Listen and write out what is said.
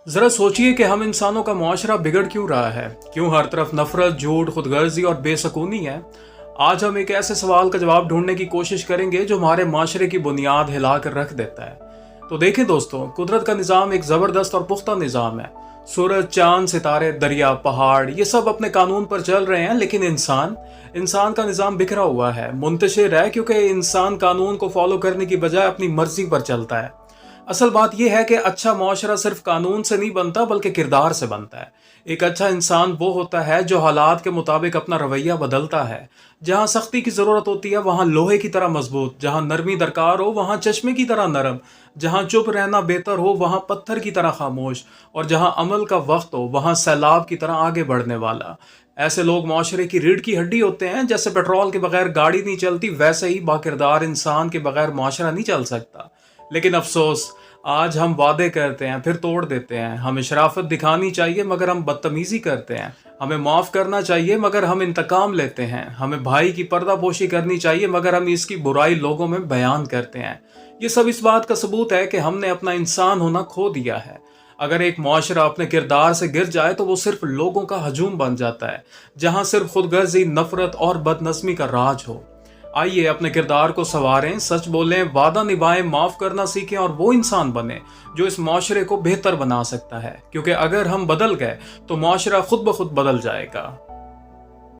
ज़रा सोचिए कि हम इंसानों का मुआशरा बिगड़ क्यों रहा है। क्यों हर तरफ नफरत, झूठ, खुदगर्जी और बेसकूनी है। आज हम एक ऐसे सवाल का जवाब ढूंढने की कोशिश करेंगे जो हमारे माशरे की बुनियाद हिला कर रख देता है। तो देखें दोस्तों, कुदरत का निज़ाम एक ज़बरदस्त और पुख्ता निज़ाम है। सूरज, चांद, सितारे, दरिया, पहाड़, ये सब अपने कानून पर चल रहे हैं, लेकिन इंसान का निज़ाम बिखरा हुआ है, मुंतशिर है, क्योंकि इंसान कानून को फॉलो करने की बजाय अपनी मर्जी पर चलता है। असल बात यह है कि अच्छा मुआशरा सिर्फ कानून से नहीं बनता बल्कि किरदार से बनता है। एक अच्छा इंसान वो होता है जो हालात के मुताबिक अपना रवैया बदलता है। जहाँ सख्ती की ज़रूरत होती है वहाँ लोहे की तरह मजबूत, जहाँ नरमी दरकार हो वहाँ चश्मे की तरह नरम, जहाँ चुप रहना बेहतर हो वहाँ पत्थर की तरह खामोश, और जहाँ अमल का वक्त हो वहाँ सैलाब की तरह आगे बढ़ने वाला। ऐसे लोग माशरे की रीढ़ की हड्डी होते हैं। जैसे पेट्रोल के बगैर गाड़ी नहीं चलती, वैसे ही बाकिरदार इंसान के बगैर माशरा नहीं चल सकता। लेकिन अफसोस, आज हम वादे करते हैं फिर तोड़ देते हैं। हमें शराफत दिखानी चाहिए मगर हम बदतमीजी करते हैं। हमें माफ़ करना चाहिए मगर हम इंतकाम लेते हैं। हमें भाई की पर्दापोशी करनी चाहिए मगर हम इसकी बुराई लोगों में बयान करते हैं। ये सब इस बात का सबूत है कि हमने अपना इंसान होना खो दिया है। अगर एक मुआशरा अपने किरदार से गिर जाए तो वो सिर्फ लोगों का हजूम बन जाता है, जहाँ सिर्फ खुदगर्जी, नफरत और बदनस्मी का राज हो। आइए अपने किरदार को संवारें, सच बोलें, वादा निभाएं, माफ करना सीखें और वो इंसान बने जो इस माशरे को बेहतर बना सकता है। क्योंकि अगर हम बदल गए तो माशरा खुद ब खुद बदल जाएगा।